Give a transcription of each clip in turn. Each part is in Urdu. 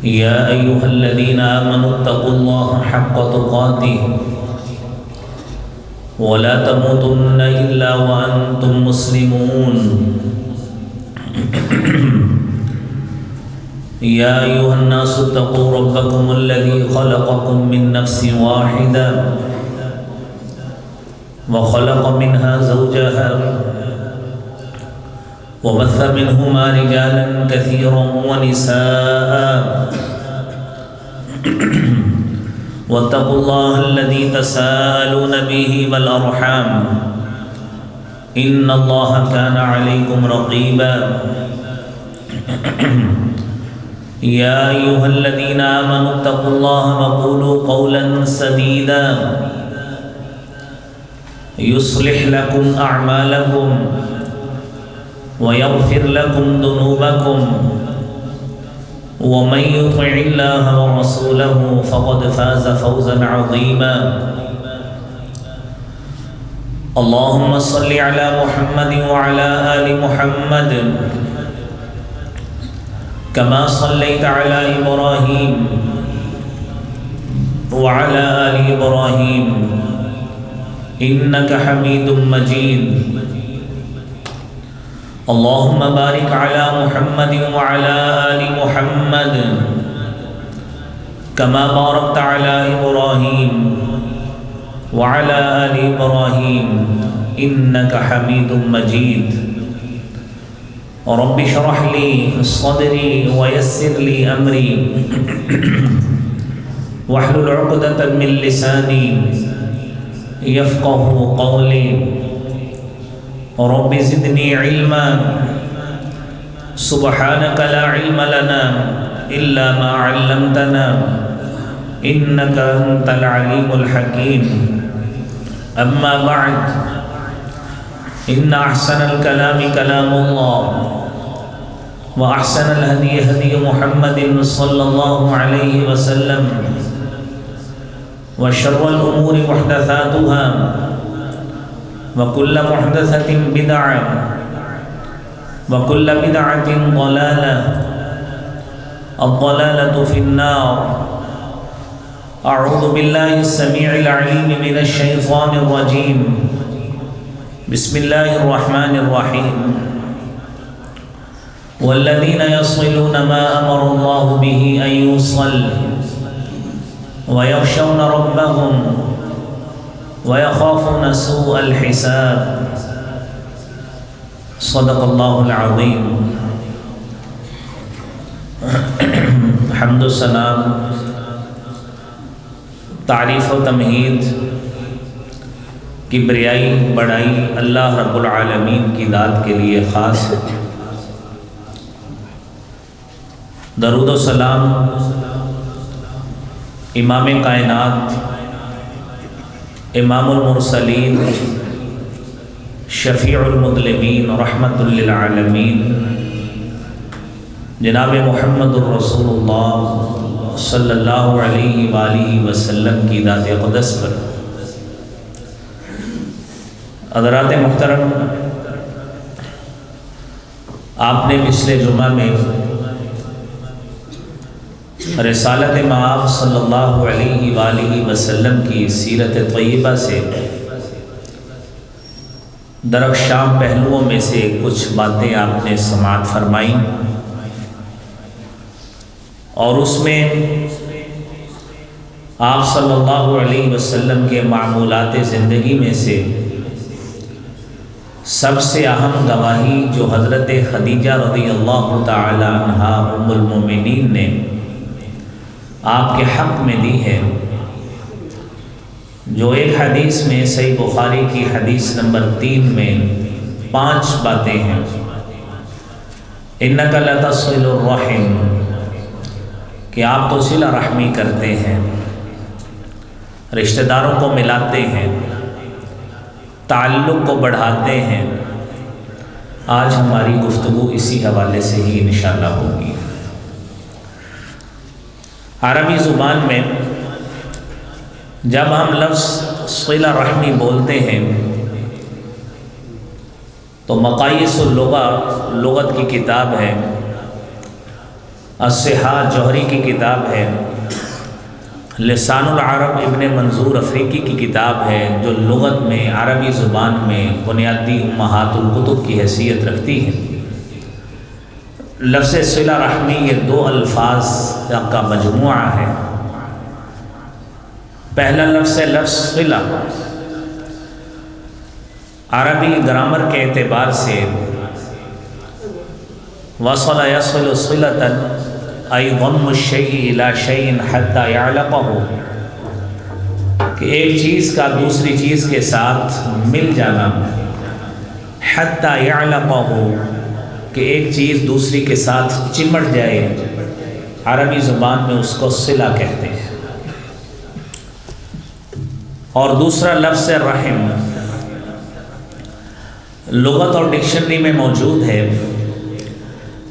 يا أيها الذين آمنوا اتقوا الله حق تقاته ولا تموتن إلا وأنتم مسلمون يا أيها الناس اتقوا ربكم الذي خلقكم من نفس واحدة وخلق منها زوجها وبث منهما رجالا كثيرا ونساء واتقوا الله الذي تساءلون به والأرحام إن الله كان عليكم رقيبا يا أيها الذين آمنوا اتقوا الله وقولوا قولا سديدا يصلح لكم أعمالكم ويغفر لكم ذنوبكم ومن يطع الله ورسوله فقد فاز فوزا عظيما اللهم صل على محمد وعلى آل محمد كما صليت على إبراهيم وعلى آل إبراهيم إنك حميد مجيد اللهم بارك على محمد وعلى آل محمد كما باركت على إبراهيم وعلى آل إبراهيم إنك حميد مجيد رب اشرح لي صدري ويسر لي أمري واحلل عقدة من لساني يفقه قولي رب زدني علما سبحانك لا علم لنا إلا ما علمتنا إنك أنت العليم الحكيم أما بعد إن أحسن الكلام كلام الله وأحسن الهدي هدي محمد صلى الله عليه وسلم وشر الأمور محدثاتها وكل محدثة بدعة وكل بدعة ضلالة الضلالة في النار أعوذ بالله السميع العليم من الشيطان الرجيم بسم الله الرحمن الرحيم والذين يصلون ما أمر الله به أن يوصل ويخشون ربهم ويخافون سوء الحساب صدق الله العظيم حمد و ثنا تعریف و تمہید کبریائی بڑائی اللہ رب العالمین کی ذات کے لیے خاص ہے۔ درود و سلام امام کائنات امام المرسلین شفیع المذنبین رحمت للعالمین جناب محمد الرسول اللہ صلی اللہ علیہ وآلہ وسلم کی ذات اقدس پر۔ حضرات محترم، آپ نے پچھلے جمعہ میں رسالت مآب صلی اللہ علیہ وآلہ وسلم کی سیرت طیبہ سے درخشاں پہلوؤں میں سے کچھ باتیں آپ نے سماعت فرمائیں، اور اس میں آپ صلی اللہ علیہ وسلم کے معمولات زندگی میں سے سب سے اہم گواہی جو حضرت خدیجہ رضی اللہ تعالی عنہا ام المومنین نے آپ کے حق میں دی ہے، جو ایک حدیث میں صحیح بخاری کی حدیث نمبر 3 میں 5 باتیں ہیں۔ انک لتصل الرحم، کہ آپ تو صلہ رحمی کرتے ہیں، رشتہ داروں کو ملاتے ہیں، تعلق کو بڑھاتے ہیں۔ آج ہماری گفتگو اسی حوالے سے ہی انشاءاللہ ہوگی۔ عربی زبان میں جب ہم لفظ صلہ رحمی بولتے ہیں تو مقاییس اللغہ لغت کی کتاب ہے، الصحاح جوہری کی کتاب ہے، لسان العرب ابن منظور افریقی کی کتاب ہے جو لغت میں عربی زبان میں بنیادی امہات الکتب کی حیثیت رکھتی ہے۔ لفظ صلہ رحمی یہ دو الفاظ کا مجموعہ ہے۔ پہلا لفظ ہے لفظ صلہ، عربی گرامر کے اعتبار سے وصل یصل صلۃ ای ضم الشیء الی شیء حتی یعلقہ، کہ ایک چیز کا دوسری چیز کے ساتھ مل جانا، حتی یعلقہ، کہ ایک چیز دوسری کے ساتھ چمٹ جائے، عربی زبان میں اس کو صلہ کہتے ہیں۔ اور دوسرا لفظ رحم، لغت اور ڈکشنری میں موجود ہے،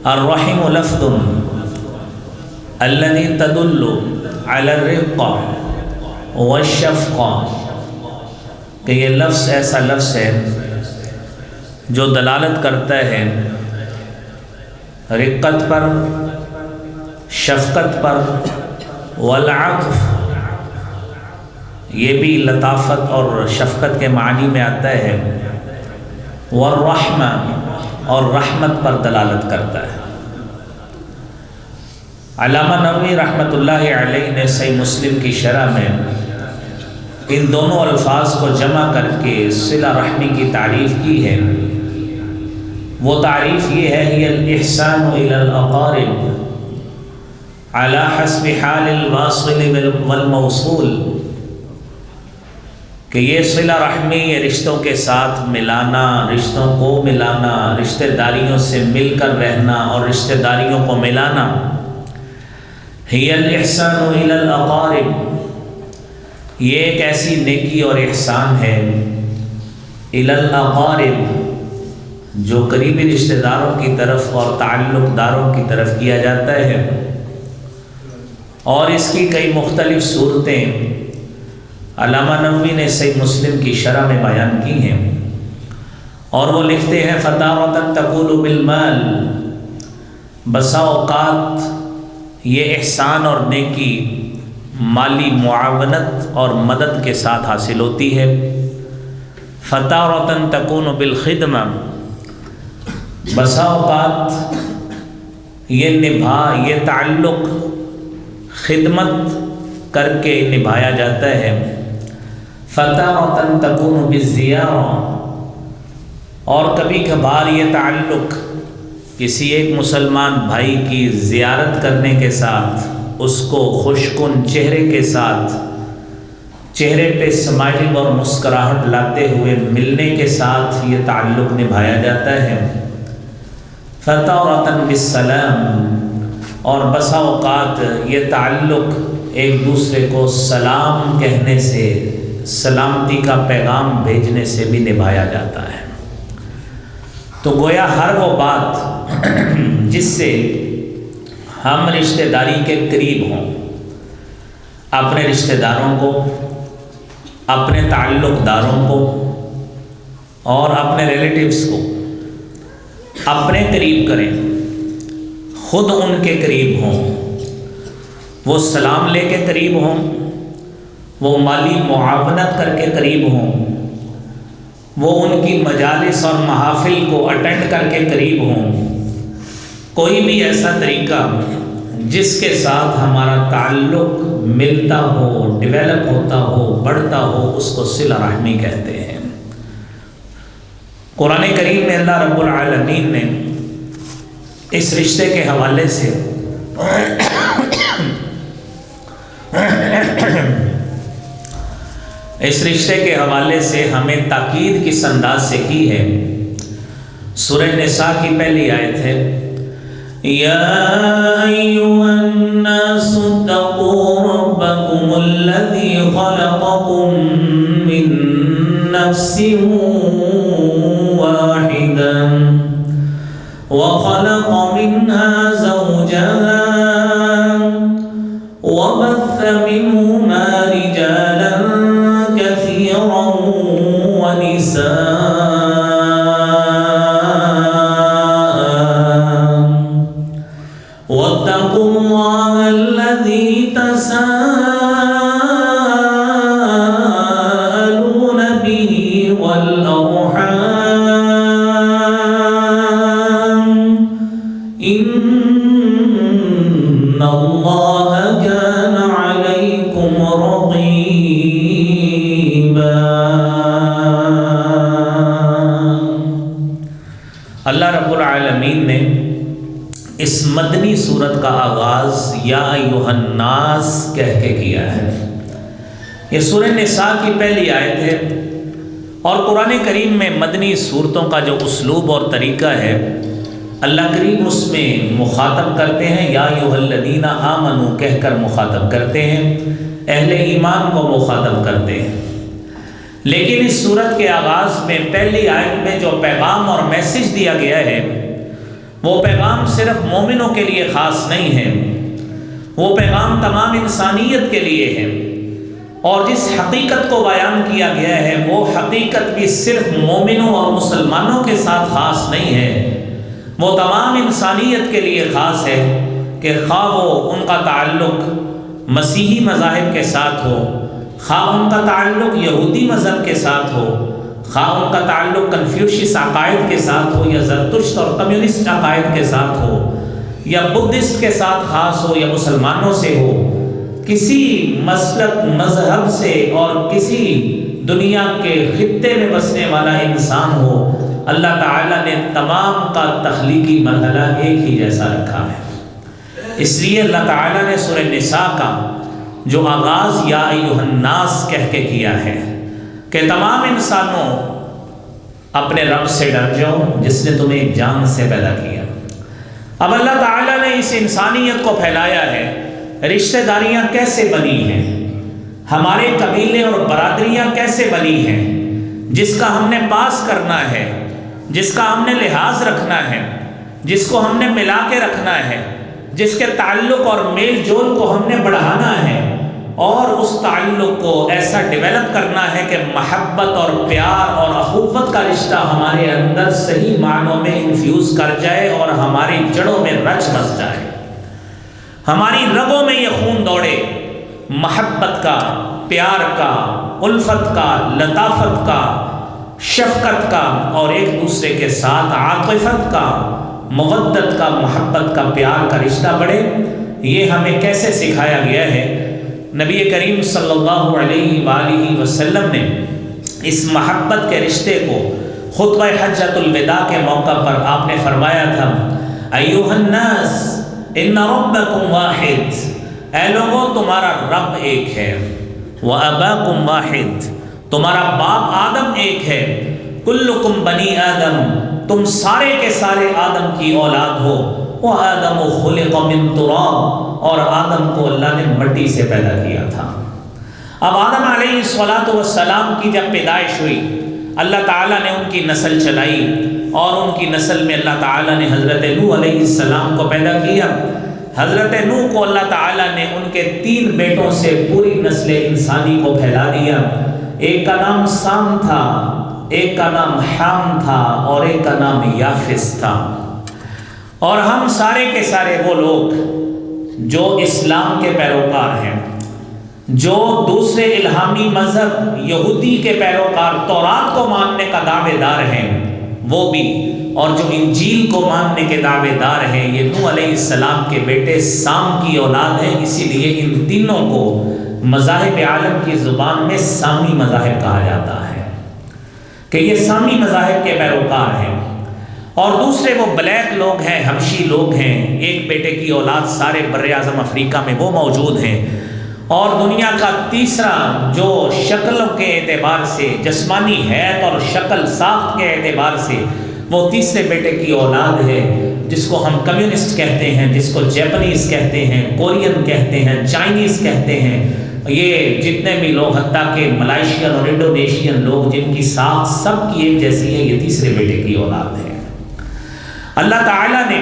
الرحم لفظ الذي تدل على الرقة والشفقة، کہ یہ لفظ ایسا لفظ ہے جو دلالت کرتا ہے رقت پر، شفقت پر، والعطف، یہ بھی لطافت اور شفقت کے معنی میں آتا ہے، والرحمہ، اور رحمت پر دلالت کرتا ہے۔ علامہ نووی رحمۃ اللہ علیہ نے صحیح مسلم کی شرح میں ان دونوں الفاظ کو جمع کر کے صلہ رحمی کی تعریف کی ہے۔ وہ تعریف یہ ہے، ہی الاحسان الی الاقارب علی حسب حال الواصل والموصول، کہ یہ صلہ رحمی، یہ رشتوں کے ساتھ ملانا، رشتوں کو ملانا، رشتہ داریوں سے مل کر رہنا اور رشتہ داریوں کو ملانا، ہی الاحسان الی الاقارب، یہ ایک ایسی نیکی اور احسان ہے، الی الاقارب، جو قریبی رشتہ داروں کی طرف اور تعلق داروں کی طرف کیا جاتا ہے، اور اس کی کئی مختلف صورتیں علامہ نووی نے صحیح مسلم کی شرح میں بیان کی ہیں، اور وہ لکھتے ہیں فتارۃ تکون بالمال، بسا اوقات یہ احسان اور نیکی مالی معاونت اور مدد کے ساتھ حاصل ہوتی ہے، فتارۃ تکون بالخدمہ، بسا اوقات یہ تعلق خدمت کر کے نبھایا جاتا ہے، فتارۃ تکون بالزیارہ، اور کبھی کبھار یہ تعلق کسی ایک مسلمان بھائی کی زیارت کرنے کے ساتھ، اس کو خوشکن چہرے کے ساتھ، چہرے پہ اسمائلنگ اور مسکراہٹ لاتے ہوئے ملنے کے ساتھ یہ تعلق نبھایا جاتا ہے، فتارۃ بالسلام، اور بسا اوقات یہ تعلق ایک دوسرے کو سلام کہنے سے، سلامتی کا پیغام بھیجنے سے بھی نبھایا جاتا ہے۔ تو گویا ہر وہ بات جس سے ہم رشتہ داری کے قریب ہوں، اپنے رشتہ داروں کو، اپنے تعلق داروں کو اور اپنے ریلیٹیوز کو اپنے قریب کریں، خود ان کے قریب ہوں، وہ سلام لے کے قریب ہوں، وہ مالی معاونت کر کے قریب ہوں، وہ ان کی مجالس اور محافل کو اٹینڈ کر کے قریب ہوں، کوئی بھی ایسا طریقہ جس کے ساتھ ہمارا تعلق ملتا ہو، ڈیولپ ہوتا ہو، بڑھتا ہو، اس کو صلہ رحمی کہتے ہیں۔ قرآن کریم میں اللہ رب العالمین نے اس رشتے کے حوالے سے ہمیں تاکید کس انداز سے کی ہے۔ سورہ نساء کی پہلی آیت ہے، یا ایھا الناس اتقوا ربکم الذی خلقکم من نفس واحدہ وخلق منها زوجها وبث منهما رجالا كثيرا ونساء واتقوا اللَّهَ الَّذِي تَسَاءَلُونَ بِهِ وَالْأَرْحَامَ إِنَّ اللَّهَ كَانَ عَلَيْكُمْ رَقِيبًا۔ اللہ رب العالمین نے اس مدنی صورت کا آغاز یا ایھا الناس کہہ کے کیا ہے۔ یہ سورہ نساء کی پہلی آیت ہے، اور قرآن کریم میں مدنی صورتوں کا جو اسلوب اور طریقہ ہے، اللہ کریم اس میں مخاطب کرتے ہیں یا ایھا الذین آمنوا کہہ کر مخاطب کرتے ہیں، اہل ایمان کو مخاطب کرتے ہیں۔ لیکن اس صورت کے آغاز میں پہلی آیت میں جو پیغام اور میسج دیا گیا ہے، وہ پیغام صرف مومنوں کے لیے خاص نہیں ہے، وہ پیغام تمام انسانیت کے لیے ہے۔ اور جس حقیقت کو بیان کیا گیا ہے وہ حقیقت بھی صرف مومنوں اور مسلمانوں کے ساتھ خاص نہیں ہے، وہ تمام انسانیت کے لیے خاص ہے کہ خواہ وہ ان کا تعلق مسیحی مذاہب کے ساتھ ہو، خواہ ان کا تعلق یہودی مذہب کے ساتھ ہو، خواہ ان کا تعلق کنفیوشس عقائد کے ساتھ ہو یا زرتشت اور کمیونسٹ عقائد کے ساتھ ہو، یا بدھسٹ کے ساتھ خاص ہو یا مسلمانوں سے ہو، کسی مسلک مذہب سے اور کسی دنیا کے خطے میں بسنے والا انسان ہو، اللہ تعالیٰ نے تمام کا تخلیقی مرحلہ ایک ہی جیسا رکھا ہے۔ اس لیے اللہ تعالیٰ نے سورہ نساء کا جو آغاز یا ایھا الناس کہہ کے کیا ہے کہ تمام انسانوں اپنے رب سے ڈر جاؤ جس نے تمہیں ایک جان سے پیدا کیا۔ اب اللہ تعالیٰ نے اس انسانیت کو پھیلایا ہے، رشتہ داریاں کیسے بنی ہیں، ہمارے قبیلے اور برادریاں کیسے بنی ہیں، جس کا ہم نے پاس کرنا ہے، جس کا ہم نے لحاظ رکھنا ہے، جس کو ہم نے ملا کے رکھنا ہے، جس کے تعلق اور میل جول کو ہم نے بڑھانا ہے، اور اس تعلق کو ایسا ڈیولپ کرنا ہے کہ محبت اور پیار اور اخوت کا رشتہ ہمارے اندر صحیح معنوں میں انفیوز کر جائے اور ہماری جڑوں میں رچ بس جائے، ہماری رگوں میں یہ خون دوڑے، محبت کا، پیار کا، الفت کا، لطافت کا، شفقت کا، اور ایک دوسرے کے ساتھ عاطفت کا، مودت کا، محبت کا، پیار کا رشتہ بڑھے۔ یہ ہمیں کیسے سکھایا گیا ہے؟ نبی کریم صلی اللہ علیہ وآلہ وسلم نے اس محبت کے رشتے کو خطبہ حجۃ الوداع کے موقع پر آپ نے فرمایا تھا، ایھا الناس ان ربکم واحد، اے لوگوں تمہارا رب ایک ہے، واباکم واحد، تمہارا باپ آدم ایک ہے، کلکم بنی آدم، تم سارے کے سارے آدم کی اولاد ہو، وآدم خلق من تراب، اور آدم کو اللہ نے مٹی سے پیدا کیا تھا۔ اب آدم علیہ السلام کی جب پیدائش ہوئی، اللہ تعالیٰ نے ان کی نسل چلائی، اور ان کی نسل میں اللہ تعالیٰ نے حضرت نوح علیہ السلام کو پیدا کیا۔ حضرت نوح کو اللہ تعالیٰ نے ان کے 3 بیٹوں سے پوری نسل انسانی کو پھیلا دیا۔ ایک کا نام سام تھا، ایک کا نام حام تھا، اور ایک کا نام یافس تھا۔ اور ہم سارے کے سارے وہ لوگ جو اسلام کے پیروکار ہیں، جو دوسرے الہامی مذہب یہودی کے پیروکار تورات کو ماننے کا دعوے دار ہیں وہ بھی، اور جو انجیل کو ماننے کے دعوے دار ہیں، یہ نوح علیہ السلام کے بیٹے سام کی اولاد ہیں۔ اسی لیے ان تینوں کو مذاہب عالم کی زبان میں سامی مذاہب کہا جاتا ہے کہ یہ سامی مذاہب کے پیروکار ہیں۔ اور دوسرے وہ بلیک لوگ ہیں، حبشی لوگ ہیں، ایک بیٹے کی اولاد سارے بر اعظم افریقہ میں وہ موجود ہیں۔ اور دنیا کا تیسرا جو شکلوں کے اعتبار سے، جسمانی حیت اور شکل ساخت کے اعتبار سے وہ تیسرے بیٹے کی اولاد ہے، جس کو ہم کمیونسٹ کہتے ہیں، جس کو جیپنیز کہتے ہیں، کورین کہتے ہیں، چائنیز کہتے ہیں، یہ جتنے بھی لوگ، حتیٰ کہ ملائیشین اور انڈونیشین لوگ جن کی ساخت سب کی ایک جیسی ہے، یہ تیسرے بیٹے کی اولاد ہے۔ اللہ تعالیٰ نے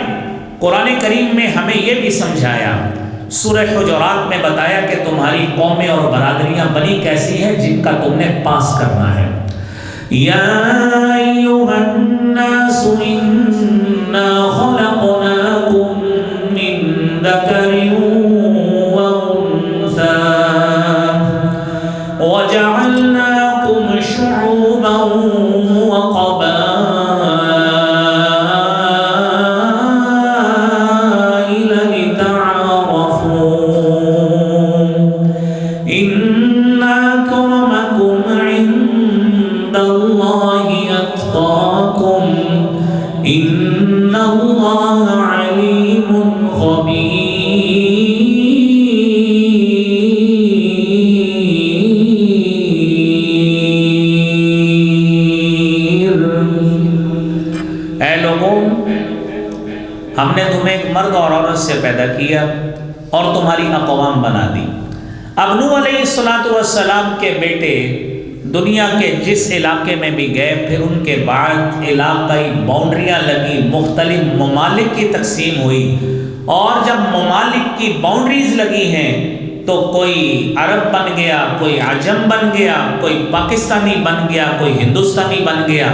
قرآن کریم میں ہمیں یہ بھی سمجھایا، سورہ حجرات میں بتایا کہ تمہاری قومیں اور برادریاں بنی کیسی ہیں جن کا تم نے پاس کرنا ہے۔ یا ایھا الناس انا خلقناکم من ذکر عورت سے پیدا کیا اور تمہاری اقوام بنا دی۔ اب نوح علیہ السلام کے بیٹے دنیا کے جس علاقے میں بھی گئے، پھر ان کے بعد علاقائی باؤنڈریاں لگی، مختلف ممالک کی تقسیم ہوئی، اور جب ممالک کی باؤنڈریز لگی ہیں تو کوئی عرب بن گیا، کوئی عجم بن گیا، کوئی پاکستانی بن گیا، کوئی ہندوستانی بن گیا۔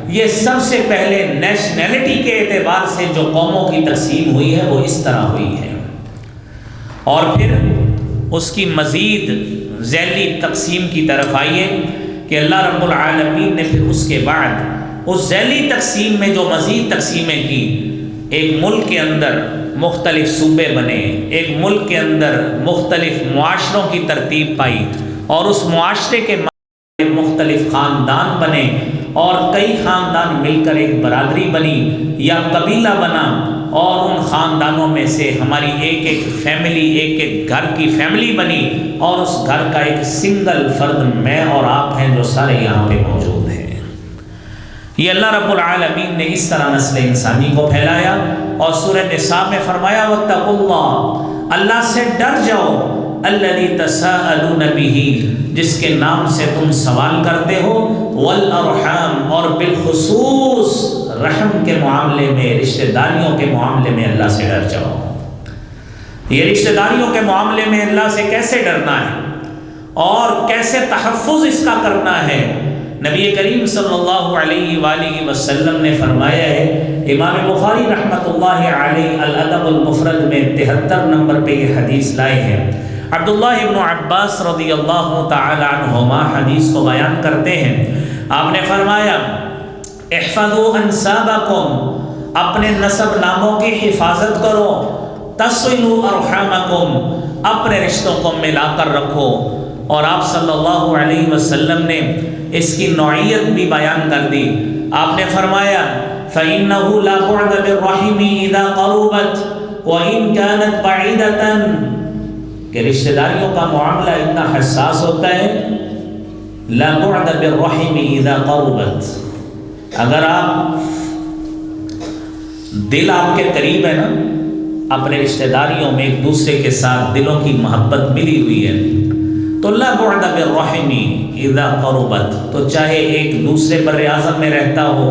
یہ سب سے پہلے نیشنلٹی کے اعتبار سے جو قوموں کی تقسیم ہوئی ہے وہ اس طرح ہوئی ہے، اور پھر اس کی مزید ذیلی تقسیم کی طرف آئیے کہ اللہ رب العالمین نے پھر اس کے بعد اس ذیلی تقسیم میں جو مزید تقسیمیں کی، ایک ملک کے اندر مختلف صوبے بنے، ایک ملک کے اندر مختلف معاشروں کی ترتیب پائی، اور اس معاشرے کے مختلف خاندان بنے، اور کئی خاندان مل کر ایک برادری بنی یا قبیلہ بنا، اور ان خاندانوں میں سے ہماری ایک ایک فیملی، ایک ایک گھر کی فیملی بنی، اور اس گھر کا ایک سنگل فرد میں اور آپ ہیں جو سارے یہاں پہ موجود ہیں۔ یہ اللہ رب العالمین نے اس طرح نسل انسانی کو پھیلایا، اور سورہ نساء میں فرمایا وَاتَّقُوا اللَّهَ، اللہ سے ڈر جاؤ، الَّذِي تَسَاءَلُونَ بِهِ، جس کے نام سے تم سوال کرتے ہو، وَالْأَرْحَامَ، اور بالخصوص رحم کے معاملے میں، رشتہ داریوں کے معاملے میں اللہ سے ڈر جاؤ۔ یہ رشتہ داریوں کے معاملے میں اللہ سے کیسے ڈرنا ہے اور کیسے تحفظ اس کا کرنا ہے، نبی کریم صلی اللہ علیہ وآلہ وسلم نے فرمایا ہے۔ امام بخاری رحمۃ اللہ علیہ الادب المفرد میں 73 نمبر پہ یہ حدیث لائے ہیں۔ عبداللہ ابن عباس رضی اللہ تعالی عنہما حدیث کو بیان کرتے ہیں، آپ نے فرمایا احفظوا انسابکم، اپنے نسب ناموں کی حفاظت کرو، تصلوا ارحامکم، اپنے رشتوں کو ملا کر رکھو۔ اور آپ صلی اللہ علیہ وسلم نے اس کی نوعیت بھی بیان کر دی، آپ نے فرمایا فَإِنَّهُ لَا بُعْدَ بِالرَّحِمِ إِذَا قَرُبَتْ وَإِنْ كَانَتْ بَعِيدَةً، کہ رشتہ داریوں کا معاملہ اتنا حساس ہوتا ہے، لا بعد بالرحم اذا قربت، اگر آپ دل آپ کے قریب ہے نا، اپنے رشتہ داریوں میں ایک دوسرے کے ساتھ دلوں کی محبت ملی ہوئی ہے، تو لا بعد بالرحم اذا قربت، تو چاہے ایک دوسرے بر اعظم میں رہتا ہو،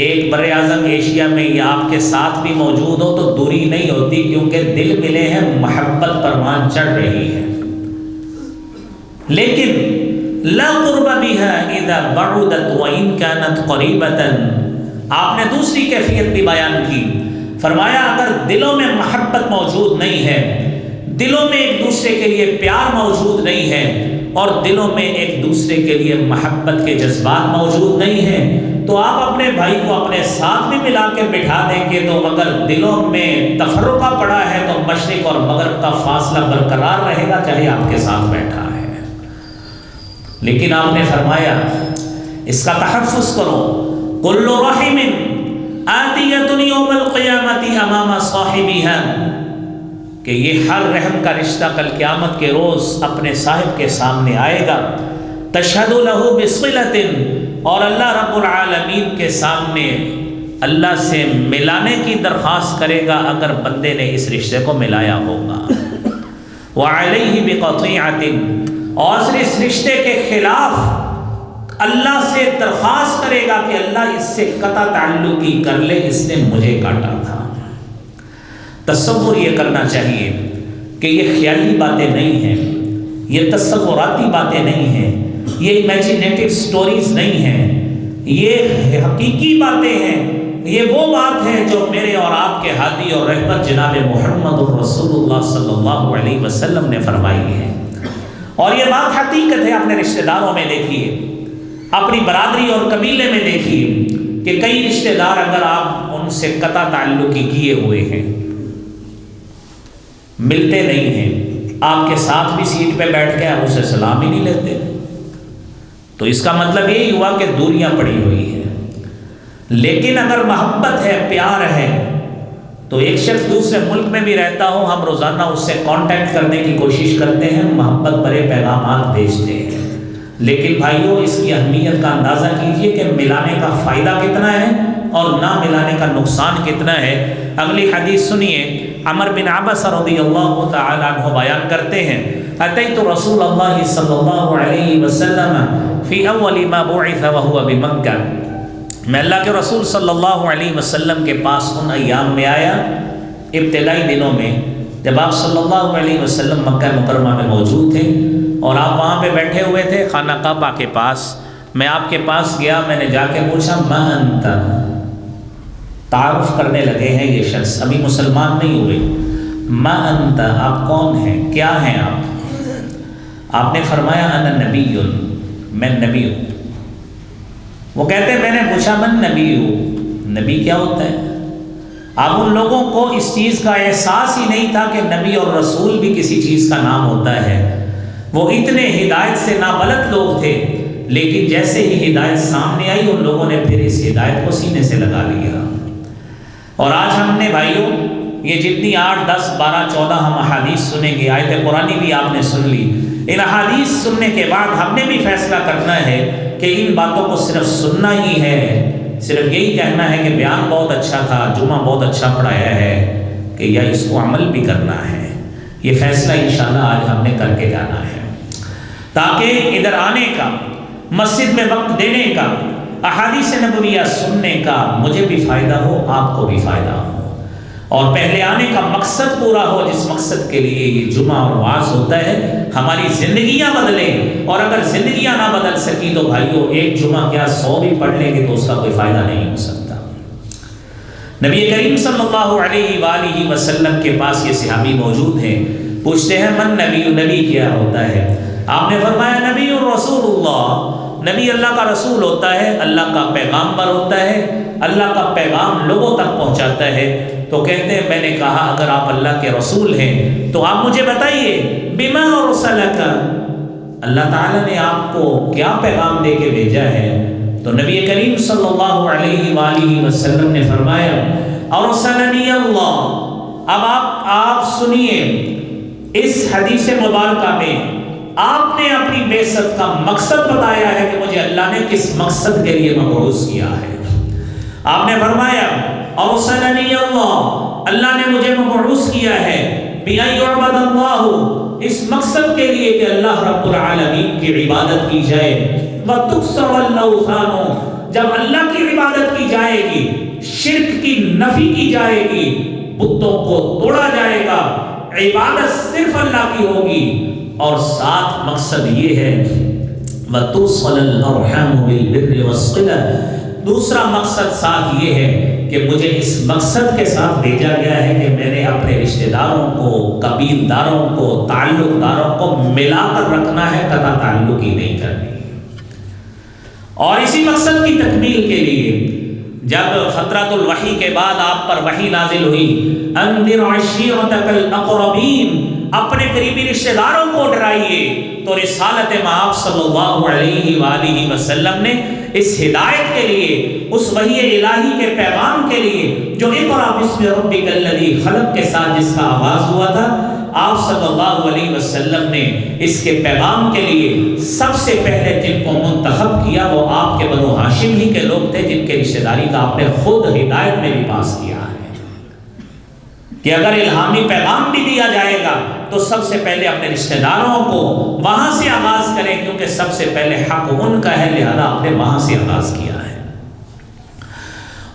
ایک بر اعظم ایشیا میں یا آپ کے ساتھ بھی موجود ہو، تو دوری نہیں ہوتی، کیونکہ دل ملے ہیں، محبت پروان چڑھ رہی ہے۔ لیکن لا قرب بها اذا بعدت وان كانت قريبة، آپ نے دوسری کیفیت بھی بیان کی، فرمایا اگر دلوں میں محبت موجود نہیں ہے، دلوں میں ایک دوسرے کے لیے پیار موجود نہیں ہے، اور دلوں میں ایک دوسرے کے لیے محبت کے جذبات موجود نہیں ہیں، تو آپ اپنے بھائی کو اپنے ساتھ بھی ملا کے بٹھا دیں گے، تو اگر دلوں میں تفرقہ پڑا ہے تو مشرق اور مغرب کا فاصلہ برقرار رہے گا، چاہے آپ کے ساتھ بیٹھا ہے۔ لیکن آپ نے فرمایا اس کا تحفظ کرو، کل رحم آتیۃ یوم القیامۃ امام صاحبها، کہ یہ ہر رحم کا رشتہ کل قیامت کے روز اپنے صاحب کے سامنے آئے گا، تشہد له بصلۃ، اور اللہ رب العالمین کے سامنے اللہ سے ملانے کی درخواست کرے گا اگر بندے نے اس رشتے کو ملایا ہوگا، وعلیہ بقطیعۃ، اور اس رشتے کے خلاف اللہ سے درخواست کرے گا کہ اللہ اس سے قطع تعلقی کر لے، اس نے مجھے کاٹا تھا۔ تصور یہ کرنا چاہیے کہ یہ خیالی باتیں نہیں ہیں، یہ تصوراتی باتیں نہیں ہیں، یہ امیجینیٹو سٹوریز نہیں ہیں، یہ حقیقی باتیں ہیں، یہ وہ بات ہے جو میرے اور آپ کے ہادی اور رہبر جناب محمد رسول اللہ صلی اللہ علیہ وسلم نے فرمائی ہے، اور یہ بات حقیقت ہے۔ اپنے رشتہ داروں میں دیکھیے، اپنی برادری اور قبیلے میں دیکھیے کہ کئی رشتہ دار اگر آپ ان سے قطع تعلقی کیے ہوئے ہیں، ملتے نہیں ہیں، آپ کے ساتھ بھی سیٹ پہ بیٹھ کے آپ اسے سلام ہی نہیں لیتے، تو اس کا مطلب یہی ہوا کہ دوریاں پڑی ہوئی ہیں۔ لیکن اگر محبت ہے، پیار ہے، تو ایک شخص دوسرے ملک میں بھی رہتا ہو، ہم روزانہ اس سے کانٹیکٹ کرنے کی کوشش کرتے ہیں، محبت بھرے پیغامات بھیجتے ہیں۔ لیکن بھائیوں، اس کی اہمیت کا اندازہ کیجئے کہ ملانے کا فائدہ کتنا ہے اور نہ ملانے کا نقصان کتنا ہے۔ اگلی حدیث سنیے، عمر بن عبس رضی اللہ تعالی عنہ بیان کرتے ہیں اتیت رسول اللہ صلی اللہ علیہ وسلم فی اول ما بعث وهو بمکہ، میں اللہ کے رسول صلی اللہ علیہ وسلم کے پاس ان ایام میں آیا ابتدائی دنوں میں جب آپ صلی اللہ علیہ وسلم مکہ مکرمہ میں موجود تھے اور آپ وہاں پہ بیٹھے ہوئے تھے خانہ کعبہ کے پاس۔ میں آپ کے پاس گیا، میں نے جا کے پوچھا ما انت، تعارف کرنے لگے ہیں یہ شخص، ابھی مسلمان نہیں ہوئے۔ ما انت، آپ کون ہیں، کیا ہیں آپ نے فرمایا انا نبی، میں نبی ہوں۔ وہ کہتے ہیں میں نے پوچھا من نبی ہوں، نبی کیا ہوتا ہے؟ اب ان لوگوں کو اس چیز کا احساس ہی نہیں تھا کہ نبی اور رسول بھی کسی چیز کا نام ہوتا ہے۔ وہ اتنے ہدایت سے نابلد لوگ تھے، لیکن جیسے ہی ہدایت سامنے آئی ان لوگوں نے پھر اس ہدایت کو سینے سے لگا لیا۔ اور آج ہم نے بھائیوں یہ جتنی 8 10 12 14 ہم احادیث سنیں گے، آیت قرآنی بھی آپ نے سن لی، ان احادیث سننے کے بعد ہم نے بھی فیصلہ کرنا ہے کہ ان باتوں کو صرف سننا ہی ہے، صرف یہی کہنا ہے کہ بیان بہت اچھا تھا، جمعہ بہت اچھا پڑھایا ہے، کہ یا اس کو عمل بھی کرنا ہے۔ یہ فیصلہ انشاءاللہ آج ہم نے کر کے جانا ہے، تاکہ ادھر آنے کا، مسجد میں وقت دینے کا، احادیث نبویہ سننے کا مجھے بھی فائدہ ہو، آپ کو بھی فائدہ ہو، اور پہلے آنے کا مقصد پورا ہو جس مقصد کے لیے یہ جمعہ اور وعظ ہوتا ہے، ہماری زندگیاں بدلیں۔ اور اگر زندگیاں نہ بدل سکی تو بھائیوں ایک جمعہ کیا 100 بھی پڑھ لیں گے تو اس کا کوئی فائدہ نہیں ہو سکتا۔ نبی کریم صلی اللہ علیہ وآلہ وسلم کے پاس یہ صحابی موجود ہیں، پوچھتے ہیں من نبی، نبی کیا ہوتا ہے؟ آپ نے فرمایا نبی رسول اللہ، نبی اللہ کا رسول ہوتا ہے، اللہ کا پیغامبر ہوتا ہے، اللہ کا پیغام لوگوں تک پہنچاتا ہے۔ تو کہتے ہیں میں نے کہا اگر آپ اللہ کے رسول ہیں تو آپ مجھے بتائیے بما ارسلک، اللہ تعالیٰ نے آپ کو کیا پیغام دے کے بھیجا ہے؟ تو نبی کریم صلی اللہ علیہ وآلہ وسلم نے فرمایا ارسلنی اللہ۔ اب آپ سنیے اس حدیث مبارکہ میں آپ نے اپنی بعثت کا مقصد بتایا ہے کہ مجھے اللہ نے کس مقصد کے لیے مبعوث کیا ہے۔ آپ نے فرمایا ارسلنی اللہ، اللہ نے مجھے مبعوث کیا ہے بِأَن يُعْبَدَ اللَّهُ، اس مقصد کے لیے کہ اللہ رب العالمین کی عبادت کی جائے، وَتُكْسَرَ الْأَوْثَانُ، جب اللہ کی عبادت کی جائے گی، شرک کی نفی کی جائے گی، بتوں کو توڑا جائے گا، عبادت صرف اللہ کی ہوگی، اور ساتھ مقصد یہ ہے وَتُوصَلَ الْأَرْحَامُ بِالْبِرِّ وَالصِّلَةِ، دوسرا مقصد ساتھ یہ ہے کہ مجھے اس مقصد کے ساتھ بھیجا گیا ہے کہ میں نے اپنے رشتہ داروں کو، قبیل داروں کو، تعلق داروں کو ملا کر رکھنا ہے، قطع تعلق ہی نہیں کرنی۔ اور اسی مقصد کی تکمیل کے لیے جب فترۃ الوحی کے بعد آپ پر وحی نازل ہوئی انذر عشیرتک الاقربین، اپنے قریبی رشتہ داروں کو ڈرائیے، تو رسالت مآب صلی اللہ علیہ وآلہ وسلم نے اس ہدایت کے لیے، اس وحی الہی کے پیغام کے لیے جو اقرأ باسم ربک الذی خلق کے ساتھ جس کا آغاز ہوا تھا، آپ صلی اللہ علیہ وسلم نے اس کے پیغام کے لیے سب سے پہلے جن کو منتخب کیا وہ آپ کے بنو ہاشم ہی کے لوگ تھے، جن کے رشتہ داری کا آپ نے خود ہدایت میں بھی پاس کیا ہے کہ اگر الہامی پیغام بھی دیا جائے گا تو سب سے پہلے اپنے رشتہ داروں کو وہاں سے آغاز کریں، کیونکہ سب سے پہلے حق ان کا ہے، لہذا آپ نے وہاں سے آغاز کیا ہے۔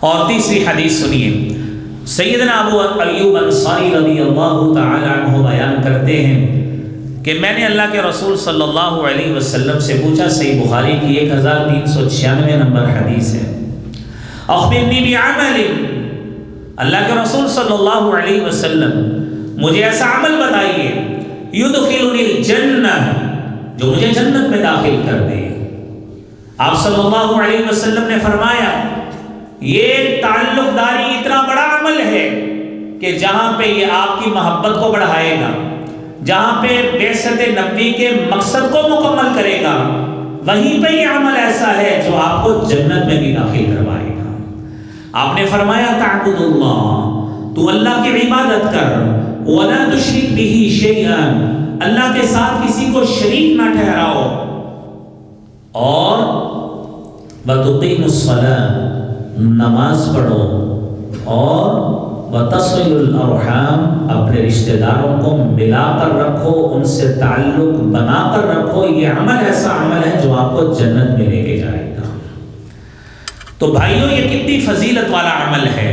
اور تیسری حدیث سنیے، سیدنا ابو ایوب انصاری رضی اللہ تعالی عنہ بیان کرتے ہیں کہ میں نے اللہ کے رسول صلی اللہ علیہ وسلم سے پوچھا، صحیح بخاری کی 1396 نمبر حدیث ہے، اخبرنی بعمل، اللہ کے رسول صلی اللہ علیہ وسلم مجھے ایسا عمل بتائیے یدخلنی الجنہ، جو مجھے جنت میں داخل کر دے۔ آپ صلی اللہ علیہ وسلم نے فرمایا یہ تعلق داری اتنا بڑا عمل ہے کہ جہاں پہ یہ آپ کی محبت کو بڑھائے گا، جہاں پہ بعثت نبوی کے مقصد کو مکمل کرے گا، وہیں پہ یہ عمل ایسا ہے جو آپ کو جنت میں بھی داخل کروائے گا۔ آپ نے فرمایا تعبد اللہ، تو اللہ کی عبادت کر، ولا تشرک بہ شیئا، اللہ کے ساتھ کسی کو شریک نہ ٹھہراؤ، اور وتقیم الصلاۃ، نماز پڑھو، اور وتصل الارحام، اپنے رشتہ داروں کو ملا کر رکھو، ان سے تعلق بنا کر رکھو، یہ عمل ایسا عمل ہے جو آپ کو جنت میں لے کے جائے گا۔ تو بھائیوں یہ کتنی فضیلت والا عمل ہے،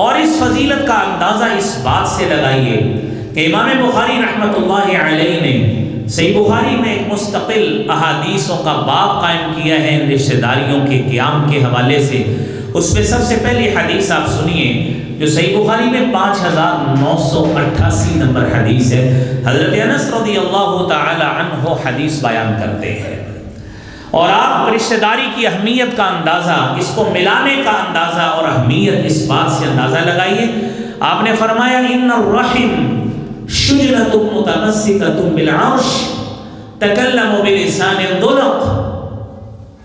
اور اس فضیلت کا اندازہ اس بات سے لگائیے کہ امام بخاری رحمۃ اللہ علیہ نے صحیح بخاری میں ایک مستقل احادیثوں کا باب قائم کیا ہے رشتہ داریوں کے قیام کے حوالے سے۔ اس میں سب سے پہلی حدیث آپ سنیے جو صحیح بخاری میں 5988 نمبر حدیث ہے۔ حضرت انس رضی اللہ تعالی عنہ حدیث بیان کرتے ہیں، اور آپ رشتہ داری کی اہمیت کا اندازہ، اس کو ملانے کا اندازہ اور اہمیت اس بات سے اندازہ لگائیے۔ آپ نے فرمایا ان الرحم شجرۃ متمسکۃ بالعرش تکلم بلسان الدلق،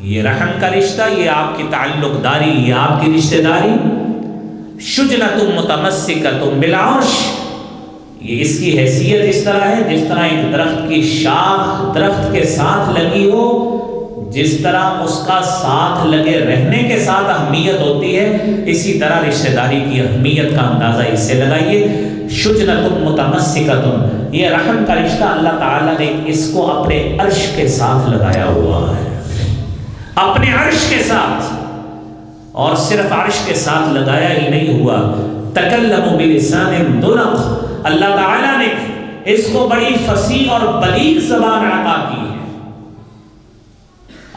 یہ رحم کا رشتہ، یہ آپ کی تعلق داری، یہ آپ کی رشتہ داری، شجرۃ متمسکۃ بالعرش، یہ اس کی حیثیت اس طرح ہے جس طرح ایک درخت کی شاخ درخت کے ساتھ لگی ہو، جس طرح اس کا ساتھ لگے رہنے کے ساتھ اہمیت ہوتی ہے، اسی طرح رشتہ داری کی اہمیت کا اندازہ اس سے لگائیے۔ شجرۃ متمسکۃ، یہ رحم کا رشتہ اللہ تعالیٰ نے اس کو اپنے عرش کے ساتھ لگایا ہوا ہے، اپنے عرش کے ساتھ، اور صرف عرش کے ساتھ لگایا ہی نہیں ہوا، تکلم بلسان دلق، اللہ تعالیٰ نے اس کو بڑی فصیح اور بلیغ زبان عطا کی ہے۔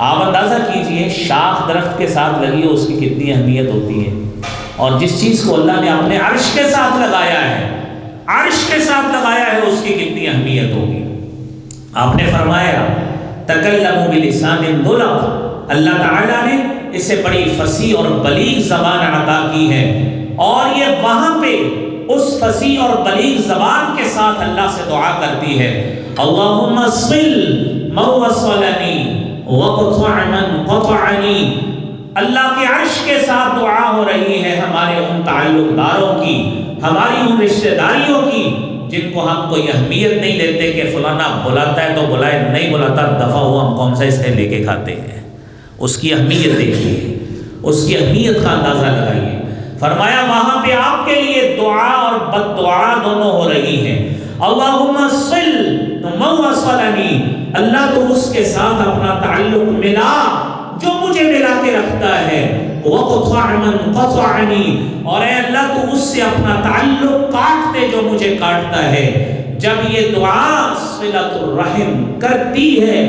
آپ اندازہ کیجئے شاخ درخت کے ساتھ لگی ہو اس کی کتنی اہمیت ہوتی ہے، اور جس چیز کو اللہ نے اپنے عرش کے ساتھ لگایا ہے، عرش کے ساتھ لگایا ہے، اس کی کتنی اہمیت ہوگی۔ آپ نے فرمایا تکلم بلسان دلق، اللہ تعالیٰ نے اسے بڑی فصیح اور بلیغ زبان عطا کی ہے، اور یہ وہاں پہ اس فصیح اور بلیغ زبان کے ساتھ اللہ سے دعا کرتی ہے، اللہم صل من وصلنی وقطع من قطعنی، اللہ کے عرش کے ساتھ دعا ہو رہی ہے ہمارے ان تعلق داروں کی، ہماری ان رشتہ داریوں کی جن کو ہم کوئی اہمیت نہیں دیتے کہ فلانا بلاتا ہے تو بلائے، نہیں بلاتا دفع ہوا، ہم کون سا اس سے لے کے کھاتے ہیں۔ اس کی اہمیت دیکھیے، اس کی اہمیت کا اندازہ لگائیے۔ فرمایا وہاں پہ آپ کے لیے دعا اور بد دعا دونوں ہو رہی ہیں، اللہم صل من وصلنی، اللہ تو اس کے ساتھ اپنا تعلق ملا جو مجھے ملا کے رکھتا ہے، وقطع من قطعنی، اور اے اللہ تو اس سے اپنا تعلق کاٹ دے جو مجھے کاٹتا ہے۔ جب یہ دعا صلۃ الرحم کرتی ہے،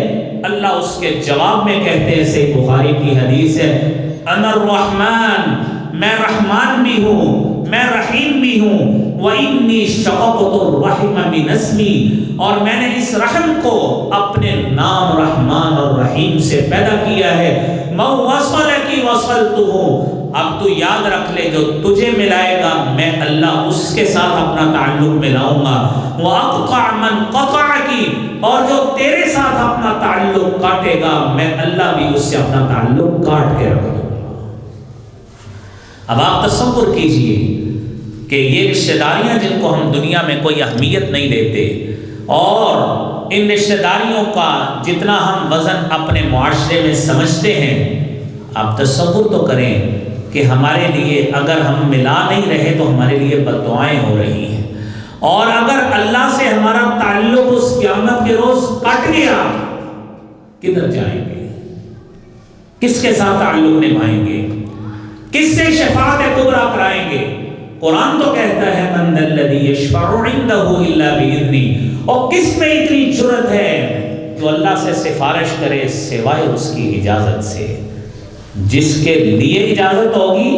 اللہ اس کے جواب میں کہتے ہیں، صحیح بخاری کی حدیث ہے، انا الرحمن، میں رحمان بھی ہوں، میں رحیم بھی ہوں، وَإِنِّي شَقَقْتُ الرَّحِمَ مِنْ اسْمِي، اور میں نے اس رحم کو اپنے نام رحمان اور رحیم سے پیدا کیا ہے، مَنْ وَصَلَكِ وَصَلْتُهُ، اب تو یاد رکھ لے جو تجھے ملائے گا میں اللہ اس کے ساتھ اپنا تعلق ملاؤں گا، وَأَقْطَعْ مَنْ قَطَعَكِ، اور جو تیرے ساتھ اپنا تعلق کاٹے گا میں اللہ بھی اس سے اپنا تعلق کاٹ کے رکھ دوں گا۔ اب آپ تصور کیجئے کہ یہ رشتہ داریاں جن کو ہم دنیا میں کوئی اہمیت نہیں دیتے، اور ان رشتہ داریوں کا جتنا ہم وزن اپنے معاشرے میں سمجھتے ہیں، آپ تصور تو کریں کہ ہمارے لیے اگر ہم ملا نہیں رہے تو ہمارے لیے بد دعائیں ہو رہی ہیں، اور اگر اللہ سے ہمارا تعلق اس قیامت کے روز کٹ گیا کدھر جائیں گے، کس کے ساتھ تعلق نبھائیں گے، کس سے شفاعت کبریٰ کرائیں گے؟ قرآن تو کہتا ہے من ذا الذی یشفع عندہ الا باذنہ، اور کس میں اتنی جرأت ہے جو اللہ سے سفارش کرے سوائے اس کی اجازت سے؟ جس کے لیے اجازت ہوگی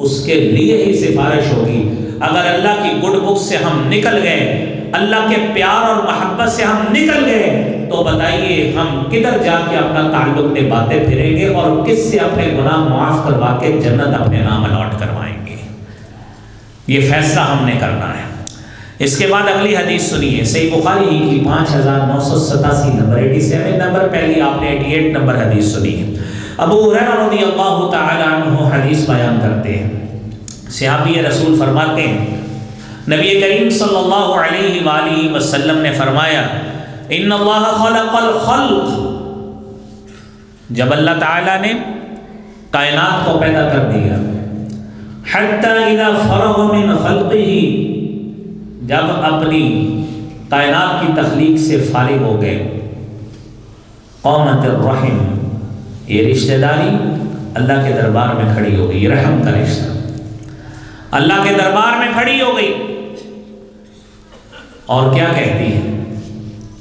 اس کے لیے ہی سفارش ہوگی۔ اگر اللہ کی گڈ بک سے ہم نکل گئے، اللہ کے پیار اور محبت سے ہم نکل گئے، تو بتائیے ہم کدھر جا کے اپنا تعلق نبھاتے پھریں گے، اور کس سے اپنے گناہ معاف کروا کے جنت اپنے نام الاٹ کروائیں گے؟ یہ فیصلہ ہم نے کرنا ہے۔ اس کے بعد اگلی حدیث سنیے، صحیح بخاری ہی کی 5987 نمبر 87 نمبر، پہلی آپ نے 88 نمبر حدیث سنی ہے۔ ابو ہریرہ رضی اللہ تعالی عنہ حدیث بیان کرتے ہیں، صحابی رسول فرماتے ہیں نبی کریم صلی اللہ علیہ وآلہ وسلم نے فرمایا ان اللہ خلق الخلق، جب اللہ تعالیٰ نے کائنات کو پیدا کر دیا، حتی اذا فرغ من خلقہ، جب اپنی کائنات کی تخلیق سے فارغ ہو گئے، قامت الرحم، یہ رشتہ داری اللہ کے دربار میں کھڑی ہو گئی، رحم کا رشتہ اللہ کے دربار میں کھڑی ہو گئی، اور کیا کہتی ہے؟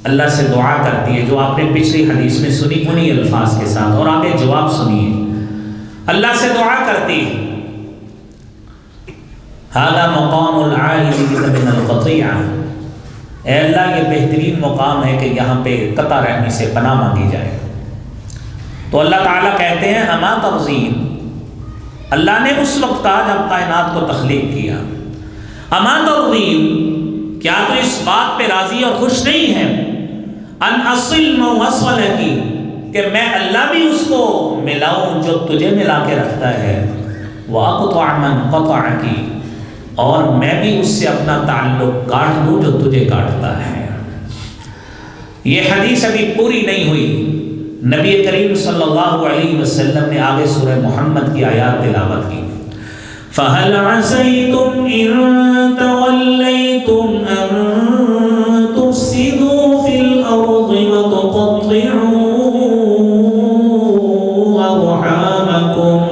اللہ سے دعا کرتی ہے، جو آپ نے پچھلی حدیث میں سنی انہی الفاظ کے ساتھ، اور آگے جواب سنیے۔ اللہ سے دعا کرتی ہے، هذا مقام العائد من القطيعة، اے اللہ یہ بہترین مقام ہے کہ یہاں پہ قطع رہنے سے پناہ مانگی جائے۔ تو اللہ تعالیٰ کہتے ہیں اما ترضین، اللہ نے اس وقت کہا جب کائنات کو تخلیق کیا، اما ترضین، کیا تو اس بات پہ راضی اور خوش نہیں ہے، ان اصل من وصلکی، کہ میں اللہ بھی اس کو ملاؤں جو تجھے ملا کے رکھتا ہے، واقطع من قطعکی، اور میں بھی اس سے اپنا تعلق کاٹ دوں جو تجھے کاٹتا ہے۔ یہ حدیث ابھی پوری نہیں ہوئی، نبی کریم صلی اللہ علیہ وسلم نے آگے سورہ محمد کی آیات تلاوت کی۔ فَهَلْ عَسَيْتُمْ إِن تَوَلَّيْتُمْ أَن تُفْسِدُوا فِي الْأَرْضِ وَتُقَطِّعُوا أَرْحَامَكُمْ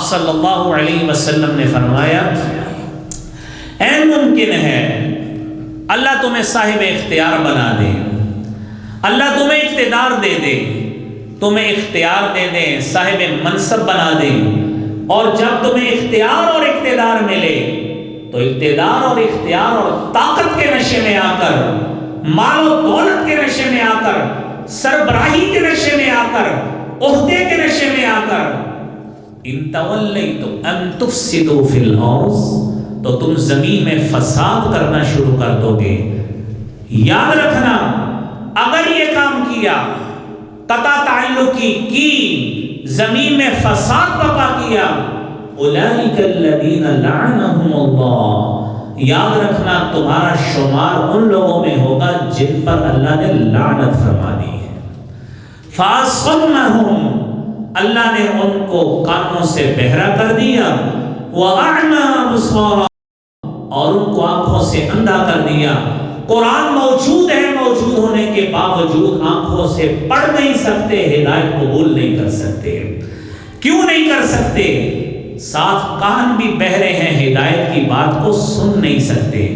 صلی اللہ علیہ وسلم نے فرمایا، اے ممکن ہے اللہ تمہیں صاحب اختیار بنا دے، اللہ تمہیں اقتدار دے دے، تمہیں اختیار دے دے، صاحب منصب بنا دے، اور جب تمہیں اختیار اور اقتدار ملے تو اقتدار اور اختیار اور طاقت کے نشے میں آ کر، مال و دولت کے نشے میں آ کر، سربراہی کے نشے میں آ کر، عہدے کے نشے میں آ کر، ان تولیتم ان تفسدوا فی الارض، تو تم زمین میں فساد کرنا شروع کر دو گے۔ یاد رکھنا، اگر یہ کام کیا، قطع تعلقی کی، زمین میں فساد برپا کیا، اولئک الذین لعنہم اللہ، یاد رکھنا تمہارا شمار ان لوگوں میں ہوگا جن پر اللہ نے لعنت فرما دی ہے۔ فَأَصَمَّهُمْ، اللہ نے ان کو کانوں سے بہرا کر دیا، وَأَعْمَى أَبْصَارَهُمْ، اور ان کو آنکھوں سے اندھا کر دیا۔ قرآن موجود ہے، موجود ہونے کے باوجود آنکھوں سے پڑھ نہیں سکتے، ہدایت قبول نہیں کر سکتے۔ کیوں نہیں کر سکتے؟ ساتھ کان بھی بہرے ہیں، ہدایت کی بات کو سن نہیں سکتے۔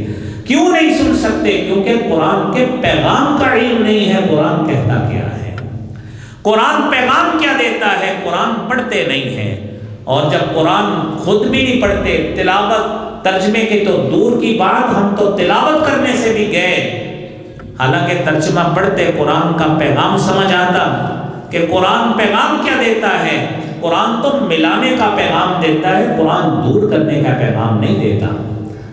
کیوں نہیں سن سکتے؟ کیونکہ قرآن کے پیغام کا علم نہیں ہے، قرآن کہتا کیا ہے، قرآن پیغام کیا دیتا ہے، قرآن پڑھتے نہیں ہیں۔ اور جب قرآن خود بھی نہیں پڑھتے، تلاوت ترجمے کی تو دور کی بات، ہم تو تلاوت کرنے سے بھی گئے، حالانکہ ترجمہ پڑھتے قرآن کا پیغام سمجھ آتا کہ قرآن پیغام کیا دیتا ہے۔ قرآن تو ملانے کا پیغام دیتا ہے، قرآن دور کرنے کا پیغام نہیں دیتا۔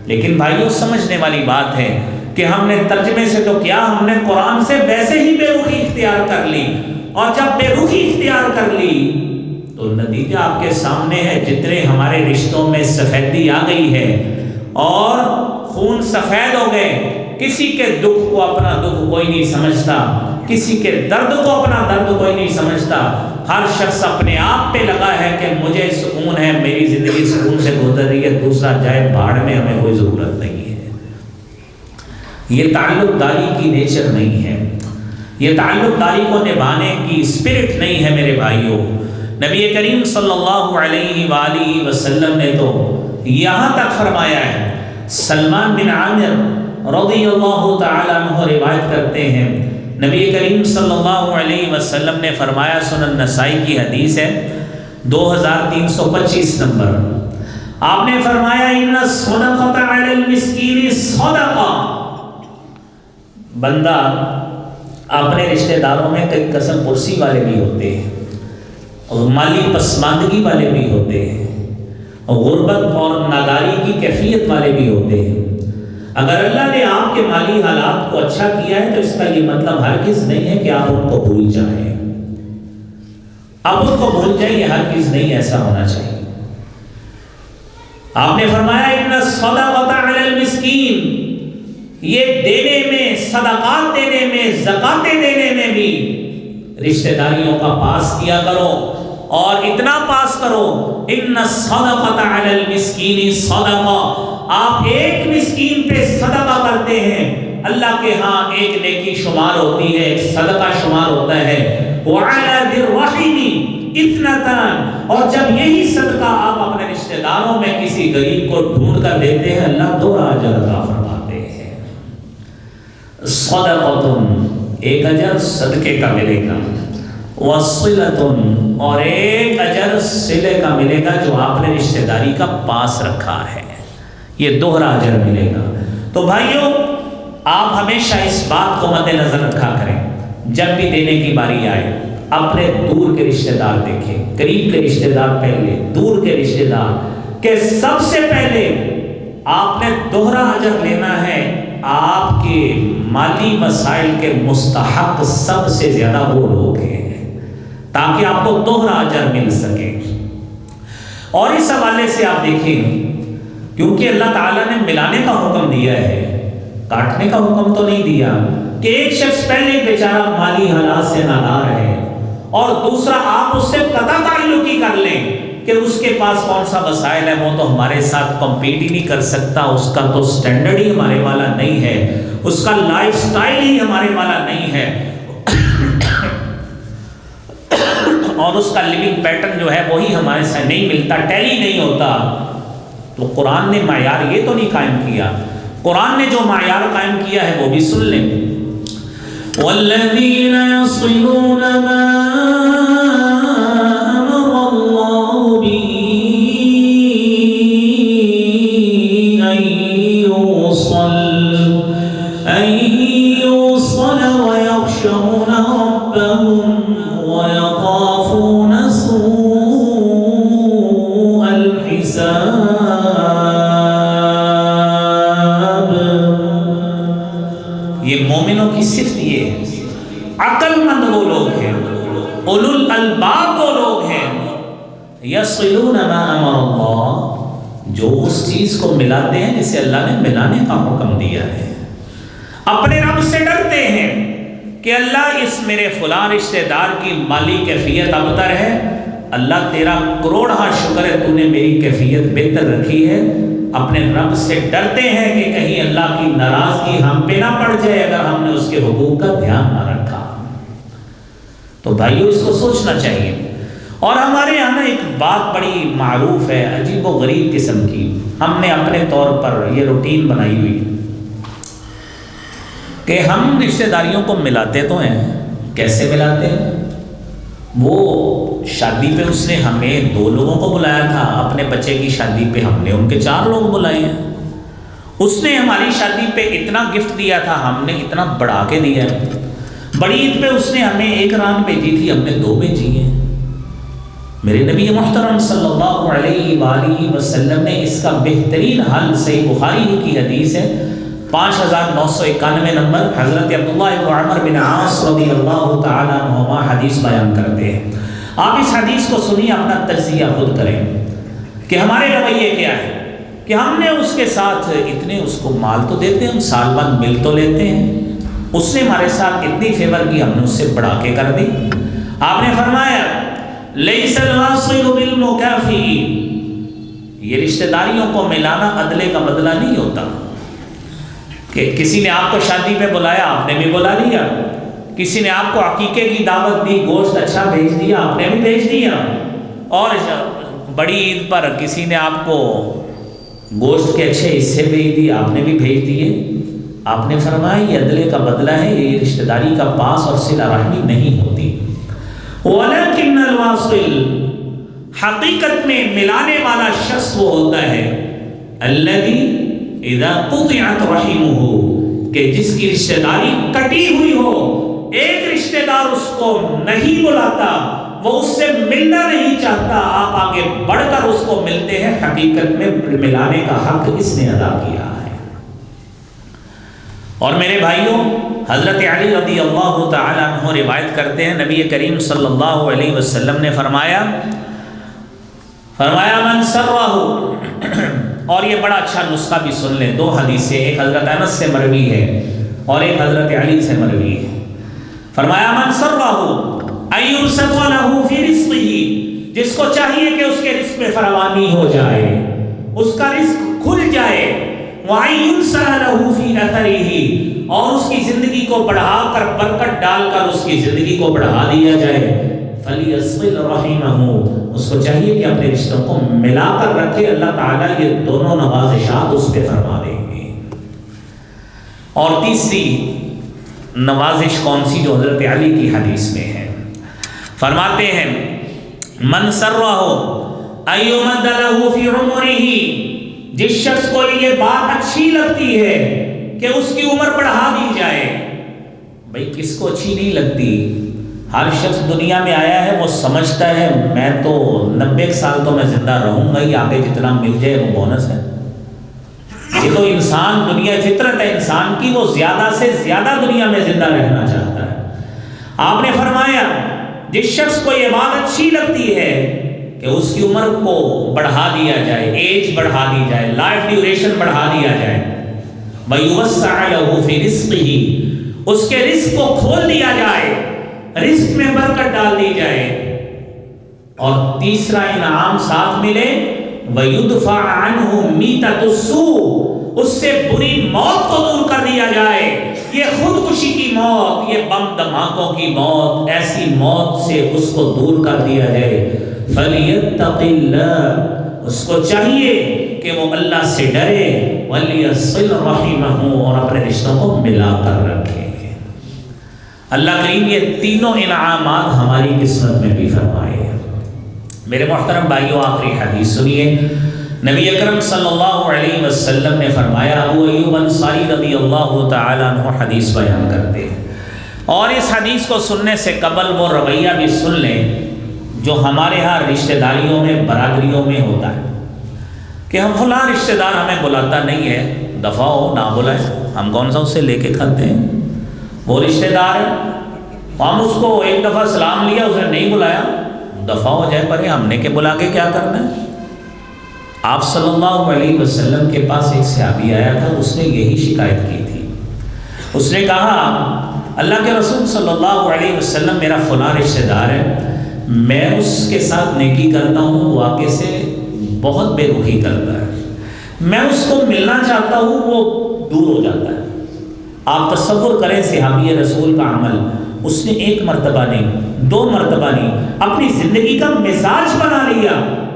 لیکن بھائیو، سمجھنے والی بات ہے کہ ہم نے ترجمے سے تو کیا، ہم نے قرآن سے ویسے ہی بے رخی اختیار کر لی، اور جب بے رخی اختیار کر لی تو نتیجہ آپ کے سامنے ہے، جتنے ہمارے رشتوں میں سفیدی آ گئی ہے اور خون سفید ہو گئے، کسی کے دکھ کو اپنا دکھ کوئی نہیں سمجھتا، کسی کے درد کو اپنا درد کوئی نہیں سمجھتا، ہر شخص اپنے آپ پہ لگا ہے کہ مجھے سکون ہے، میری زندگی سکون سے گزر رہی ہے، دوسرا جائے بھاڑ میں، ہمیں کوئی ضرورت نہیں ہے۔ یہ تعلق داری کی نیچر نہیں ہے، یہ تعلق داری کو نبھانے کی اسپرٹ نہیں ہے میرے بھائیوں۔ نبی کریم صلی اللہ علیہ وآلہ وسلم نے تو یہاں تک فرمایا ہے، سلمان بن عامر رضی اللہ تعالیٰ عنہ روایت کرتے ہیں، نبی کریم صلی اللہ علیہ وسلم نے فرمایا، سنن نسائی کی حدیث ہے 2325 نمبر، آپ نے فرمایا، ان الصدقۃ علی المسکین صدقہ، بندہ اپنے رشتہ داروں میں کئی قسم پرسی والے بھی ہوتے ہیں، اور مالی پسماندگی والے بھی ہوتے ہیں، غربت اور ناداری کی کیفیت والے بھی ہوتے ہیں۔ اگر اللہ نے آپ کے مالی حالات کو اچھا کیا ہے تو اس کا یہ مطلب ہرگز نہیں ہے کہ آپ ان کو بھول جائیں، آپ ان کو بھول جائیں، یہ ہرگز نہیں ایسا ہونا چاہیے۔ آپ نے فرمایا ان الصدقۃ علی المسکین، یہ دینے میں، صدقات دینے میں، زکاتیں دینے میں بھی رشتہ داریوں کا پاس کیا کرو، اور اتنا پاس کرو ان الصدقۃ علی المسکین صدقہ، آپ ایک مسکین پہ صدقہ کرتے ہیں، اللہ کے ہاں ایک نیکی شمار ہوتی ہے، ایک صدقہ شمار ہوتا ہے۔ وعلی ذی الرحم اثنتان، اور جب یہی صدقہ آپ اپنے رشتہ داروں میں کسی غریب کو ڈھونڈ کر دیتے ہیں، اللہ دوہرا اجر عطا فرماتے ہیں۔ صدقۃ، ایک اجر صدقے کا ملے گا، وصلۃ، اور ایک اجر صلے کا ملے گا جو آپ نے رشتہ داری کا پاس رکھا ہے، یہ دوہرا اجر ملے گا۔ تو بھائیوں، آپ ہمیشہ اس بات کو مد نظر رکھا کریں، جب بھی دینے کی باری آئے اپنے دور کے رشتہ دار دیکھیں، قریب کے رشتہ دار پہلے، دور کے رشتہ دار، کہ سب سے پہلے آپ نے دوہرا اجر لینا ہے۔ آپ کے مالی وسائل کے مستحق سب سے زیادہ وہ لوگ ہیں، تاکہ آپ کو دوہرا اجر مل سکے۔ اور اس حوالے سے آپ دیکھیں، کیونکہ اللہ تعالیٰ نے ملانے کا حکم دیا ہے، کاٹنے کا حکم تو نہیں دیا، کہ ایک شخص پہلے بیچارہ مالی حالات سے نادار ہے اور دوسرا آپ اس سے قطع تعلقی کر لیں کہ اس کے پاس کون سا وسائل ہے، وہ تو ہمارے ساتھ کمپیٹ ہی نہیں کر سکتا، اس کا تو سٹینڈرڈ ہی ہمارے والا نہیں ہے، اس کا لائف سٹائل ہی ہمارے والا نہیں ہے، اور اس کا لیونگ پیٹرن جو ہے وہی ہمارے سے نہیں ملتا، ٹیلی نہیں ہوتا۔ تو قرآن نے معیار یہ تو نہیں قائم کیا، قرآن نے جو معیار قائم کیا ہے وہ بھی سن لیں۔ وَالَّذِينَ يَصِلُونَ مَا أَمَرَ اللَّهُ بِهِ أَن يُوصَلَ وَيَخْشَوْنَ رَبَّهُمْ وَيَخَافُونَ سُوءَ الْحِسَابِ۔ یہ مومنوں کی صفت یہ ہے، عقل مند وہ لوگ ہیں، اولو الالباب وہ لوگ ہیں، یصلون ما امر اللہ، جو اس چیز کو ملاتے ہیں جسے اللہ نے ملانے کا حکم دیا ہے، اپنے رب سے ڈرتے ہیں کہ اللہ اس میرے فلاں رشتہ دار کی مالی کیفیت ابتر ہے، اللہ تیرا کروڑہ شکر ہے تو نے میری کیفیت بہتر رکھی ہے، اپنے رب سے ڈرتے ہیں کہ کہیں اللہ کی ناراضگی ہم پہ نہ پڑ جائے اگر ہم نے اس کے حقوق کا دھیان نہ رکھا۔ تو بھائیو، اس کو سوچنا چاہیے۔ اور ہمارے یہاں نا ایک بات بڑی معروف ہے، عجیب و غریب قسم کی، ہم نے اپنے طور پر یہ روٹین بنائی ہوئی کہ ہم رشتہ داریوں کو ملاتے تو ہیں، کیسے ملاتے ہیں؟ وہ شادی پہ اس نے ہمیں 2 لوگوں کو بلایا تھا، اپنے بچے کی شادی پہ ہم نے ان کے 4 لوگ بلائے ہیں، اس نے ہماری شادی پہ اتنا گفٹ دیا تھا، ہم نے اتنا بڑھا کے دیا ہے، بڑی عید پہ اس نے ہمیں 1 ران بھیجی تھی، ہم نے 2 بھیجی ہیں۔ میرے نبی محترم صلی اللہ علیہ وآلہ وسلم نے اس کا بہترین حل صحیح بخاری کی حدیث ہے 5991 نمبر، حضرت عبداللہ بن عمر بن عاص رضی اللہ تعالیٰ عنہما حدیث بیان کرتے ہیں۔ آپ اس حدیث کو سنیے، اپنا تجزیہ خود کریں کہ ہمارے رویے کیا ہے، کہ ہم نے اس کے ساتھ اتنے اس کو مال تو دیتے ہیں، ہم سال بعد مل تو لیتے ہیں، اس نے ہمارے ساتھ اتنی فیور کی، ہم نے اس سے بڑھا کے کر دی۔ آپ نے فرمایا لیس الواصل بالمکافی، یہ رشتہ داریوں کو ملانا عدلے کا بدلہ نہیں ہوتا کہ کسی نے آپ کو شادی پہ بلایا آپ نے بھی بلا لیا، کسی نے آپ کو عقیقے کی دعوت دی، گوشت اچھا بھیج دیا آپ نے بھی بھیج دیا، اور بڑی عید پر کسی نے آپ کو گوشت کے اچھے حصے بھیج دیے آپ نے بھی بھیج دیے۔ آپ نے فرمایا یہ عدلے کا بدلہ ہے، یہ رشتہ داری کا پاس اور صلہ رحمی نہیں ہوتی۔ وَلَكِنَّ الْوَاصِلِ، حقیقت میں ملانے والا شخص وہ ہوتا ہے الَّذِي اِذَا قُطِعَتْ رَحِمُهُ، کہ جس کی رشتہ داری کٹی ہوئی ہو، ایک رشتہ دار اس کو نہیں بلاتا، وہ اس سے ملنا نہیں چاہتا، آپ آگے بڑھ کر اس کو ملتے ہیں، حقیقت میں ملانے کا حق اس نے ادا کیا ہے۔ اور میرے بھائیوں، حضرت علی رضی اللہ تعالیٰ عنہ روایت کرتے ہیں، نبی کریم صلی اللہ علیہ وسلم نے فرمایا من سرہ، اور یہ بڑا اچھا نسخہ بھی سن لیں، دو حدیثیں، ایک حضرت انس سے مروی ہے اور ایک حضرت علی سے مروی ہے۔ فرمایا من سرہ ان یبسط لہ فی رزقہ، جس کو چاہیے کہ اس کے رزق میں فراوانی ہو جائے، اس کا رزق کھل جائے، وَأَن يُنْسَأَ لَهُ فِي أَثَرِهِ، اور اس کی زندگی کو بڑھا کر برکت ڈال کر اس کی زندگی کو بڑھا دیا جائے، فَلْيَصِلْ رَحِمَهُ، اس کو چاہیے کہ اپنے رشتوں کو ملا کر رکھے، اللہ تعالیٰ یہ دونوں نوازشات اس پہ فرما دیں گے۔ اور تیسری نوازش کون سی، جو حضرت علی کی حدیث میں ہے، فرماتے ہیں من سرہ ان یمد لہ فی عمرہ، جس شخص کو یہ بات اچھی لگتی ہے کہ اس کی عمر بڑھا دی جائے۔ بھئی کس کو اچھی نہیں لگتی؟ ہر شخص دنیا میں آیا ہے وہ سمجھتا ہے میں تو 90 سال تو میں زندہ رہوں گا ہی، آگے جتنا مل جائے وہ بونس ہے۔ یہ تو انسان، دنیا فطرت ہے انسان کی، وہ زیادہ سے زیادہ دنیا میں زندہ رہنا چاہتا ہے۔ آپ نے فرمایا جس شخص کو یہ بات اچھی لگتی ہے کہ اس کی عمر کو بڑھا دیا جائے، ایج بڑھا دی جائے، لائف ڈیوریشن بڑھا دیا جائے، وَيُوَسَّعَ لَهُ فِي رِزْقِهِ، اس کے رزق کو کھول دیا جائے، رزق میں برکت ڈال دی جائے، اور تیسرا انعام ساتھ ملے، وَيُدْفَعْ عَنْهُ مِيتَةُ السُّوءِ، اس سے بری موت کو دور کر دیا جائے، یہ خودکشی کی موت، یہ بم دھماکوں کی موت، ایسی موت سے اس کو دور کر دیا جائے۔ فَلْيَتَّقِ اللَّهِ، اس کو چاہیے کہ وہ اللہ سے ڈرے، وَلْيَصِلْ رَحِمَهُ، اور اپنے رشتوں کو ملا کر رکھے۔ اللہ کریم یہ تینوں انعامات ہماری قسمت میں بھی فرمائے۔ میرے محترم بھائیوں، آخری حدیث سنیے، نبی اکرم صلی اللہ علیہ وسلم نے فرمایا، ابو ایوب انصاری رضی اللہ تعالیٰ عنہ حدیث بیان کرتے ہیں، اور اس حدیث کو سننے سے قبل وہ رویہ بھی سن لیں جو ہمارے ہاں رشتہ داریوں میں، برادریوں میں ہوتا ہے کہ ہم فلاں رشتہ دار ہمیں بلاتا نہیں ہے، دفعہ ہو، نہ بلائیں، ہم کون سا اس سے لے کے کھاتے ہیں، وہ رشتہ دار ہے، ہم اس کو ایک دفعہ سلام لیا، اسے نہیں بلایا، دفعہ ہو جائے، پر ہم نے کہ بلا کے کیا کرنا ہے۔ آپ صلی اللہ علیہ وسلم کے پاس ایک صحابی آیا تھا، اس نے یہی شکایت کی تھی، اس نے کہا اللہ کے رسول صلی اللہ علیہ وسلم میرا فلاں رشتہ دار ہے، میں اس کے ساتھ نیکی کرتا ہوں، وہ آگے سے بہت بے رخی کرتا ہے، میں اس کو ملنا چاہتا ہوں، وہ دور ہو جاتا ہے۔ آپ تصور کریں صحابی رسول کا عمل، اس نے ایک مرتبہ نہیں، دو مرتبہ نہیں، اپنی زندگی کا مزاج بنا لیا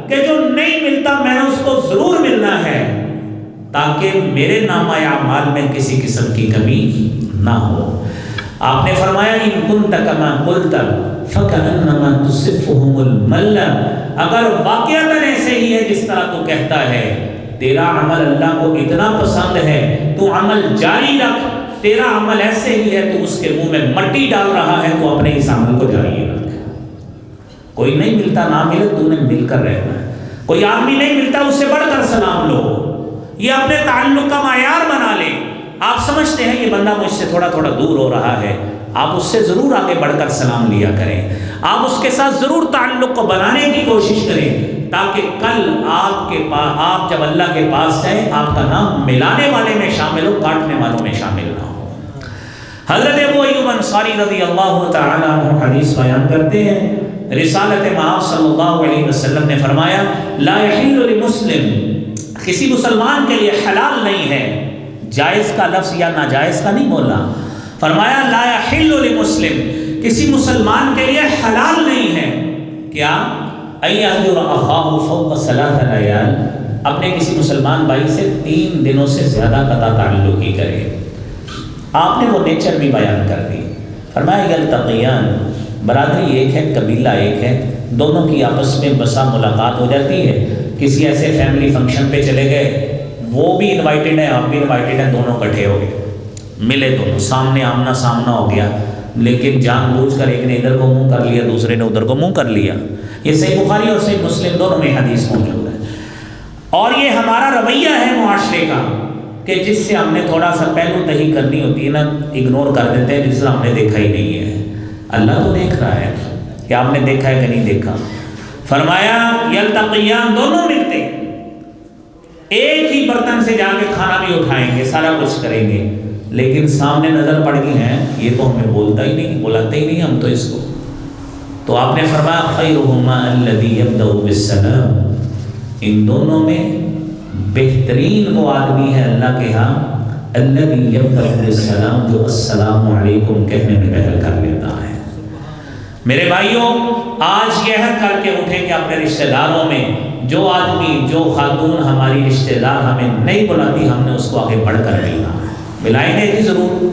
کہ جو نہیں ملتا میں نے اس کو ضرور ملنا ہے، تاکہ میرے نامہ اعمال میں کسی قسم کی کمی نہ ہو۔ آپ نے فرمایا ان کنت کما قلت فکأنما تصفهم المل، اگر واقعتاً ایسے ہی ہے جس طرح تو کہتا ہے، تیرا عمل اللہ کو اتنا پسند ہے، تو عمل جاری رکھ، تیرا عمل ایسے ہی ہے تو اس کے منہ میں مٹی ڈال رہا ہے، تو اپنے اس عمل کو جاری رکھ۔ کوئی نہیں ملتا، نہ ملے، تو نے مل کر رہنا ہے۔ کوئی آدمی نہیں ملتا، اس سے بڑھ کر سلام لو، یہ اپنے تعلق کا معیار بنا لے۔ آپ سمجھتے ہیں یہ بندہ مجھ سے تھوڑا تھوڑا دور ہو رہا ہے، آپ اس سے ضرور آگے بڑھ کر سلام لیا کریں، آپ اس کے ساتھ ضرور تعلق کو بنانے کی کوشش کریں، تاکہ کل آپ کے پاس، آپ جب اللہ کے پاس جائیں، آپ کا نام ملانے والے میں شامل ہو، کاٹنے والوں میں شامل نہ ہو۔ حضرت ابو ایوب انصاری رضی اللہ تعالیٰ عنہ حدیث بیان کرتے ہیں، رسالت مآب صلی اللہ علیہ وسلم نے فرمایا، لا یحل لمسلم، کسی مسلمان کے لیے حلال نہیں ہے، جائز کا لفظ یا ناجائز کا نہیں بولا، فرمایا لا یحل لمسلم، کسی مسلمان کے لیے حلال نہیں ہے، کیا ان یہجر اخاہ فوق 3 لیال، اپنے کسی مسلمان بھائی سے 3 دنوں سے زیادہ قطع تعلق ہی کرے۔ آپ نے وہ نیچر بھی بیان کر دی، فرمایا یلتقیان، برادری ایک ہے، قبیلہ ایک ہے، دونوں کی آپس میں بسا ملاقات ہو جاتی ہے، کسی ایسے فیملی فنکشن پہ چلے گئے، وہ بھی انوائٹڈ ہیں، آپ بھی انوائٹڈ ہیں، دونوں کٹھے ہو گئے، ملے دونوں، سامنے آمنا سامنا ہو گیا، لیکن جان بوجھ کر ایک نے ادھر کو منہ کر لیا، دوسرے نے ادھر کو منہ کر لیا۔ یہ صحیح بخاری اور صحیح مسلم دونوں میں حدیث موجود ہے۔ اور یہ ہمارا رویہ ہے معاشرے کا کہ جس سے ہم نے تھوڑا سا پہلو تہی کرنی ہوتی ہے نا، اگنور کر دیتے ہیں جس طرح ہم نے دیکھا ہی نہیں ہے۔ اللہ تو دیکھ رہا ہے کہ آپ نے دیکھا ہے کہ نہیں دیکھا۔ فرمایا یلتقیان، دونوں ملتے ایک ہی برتن سے جا کے کھانا بھی اٹھائیں گے، سارا کچھ کریں گے، لیکن سامنے نظر پڑ گئی ہے یہ تو ہمیں بولتا ہی نہیں، بلاتے ہی نہیں ہم تو اس کو۔ تو آپ نے فرمایا خیرہما الذی یبدأ بالسلام، ان دونوں میں بہترین وہ آدمی ہے اللہ کے ہاں الذی یبدأ بالسلام، جو السلام علیکم کہنے میں پہل کر لیتا ہے۔ میرے بھائیوں، آج یہ عہد کر کے اٹھیں کہ اپنے رشتہ داروں میں جو آدمی جو خاتون ہماری رشتہ دار ہمیں نہیں بلاتی، ہم نے اس کو آگے بڑھ کر ملنا ہے، ملائیں گے جی ضرور۔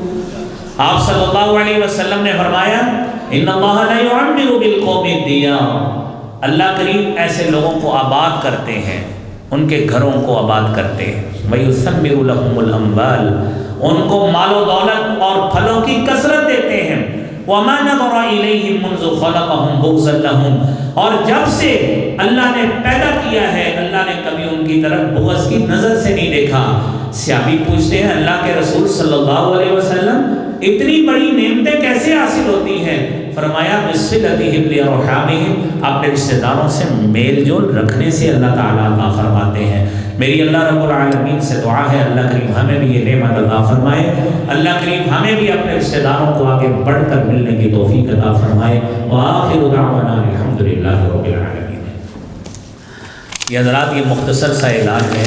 آپ صلی اللہ علیہ وسلم نے فرمایا ان اللہ لا يعمر بالقوم الديار، اللہ کریم ایسے لوگوں کو آباد کرتے ہیں، ان کے گھروں کو آباد کرتے ہیں، وَيُثَمِّرُ لَهُمُ الْأَمْوَالِ، ان کو مال و دولت اور پھلوں کی کثرت دیتے ہیں، وَمَا نَظَرَ إِلَيْهِمْ مُنْذُ خَلَقَهُمْ بُغْضًا لَهُمْ، اور جب سے اللہ نے پیدا کیا ہے اللہ نے کبھی ان کی طرف بغض کی نظر سے نہیں دیکھا۔ صحابی پوچھتے ہیں اللہ کے رسول صلی اللہ علیہ وسلم اتنی بڑی نعمتیں کیسے حاصل ہوتی ہیں؟ فرمایا بِصِلَتِهِمْ لِأَرْحَامِهِمْ، اپنے رشتہ داروں سے میل جول رکھنے سے اللہ تعالیٰ عطا فرماتے ہیں۔ میری اللہ رب العالمین سے دعا ہے اللہ کریم ہمیں بھی یہ نعمت عطا فرمائے، اللہ کریم ہمیں بھی اپنے رشتہ داروں کو آگے بڑھ کر ملنے کی توفیق عطا فرمائے۔ وآخر دعوانا الحمدللہ رب العالمین۔ یہ حضرات یہ مختصر سا اعلان ہے،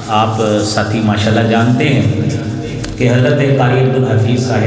آپ ساتھی ماشاءاللہ جانتے ہیں کہ حضرت قاری عبدالحفیظ صاحب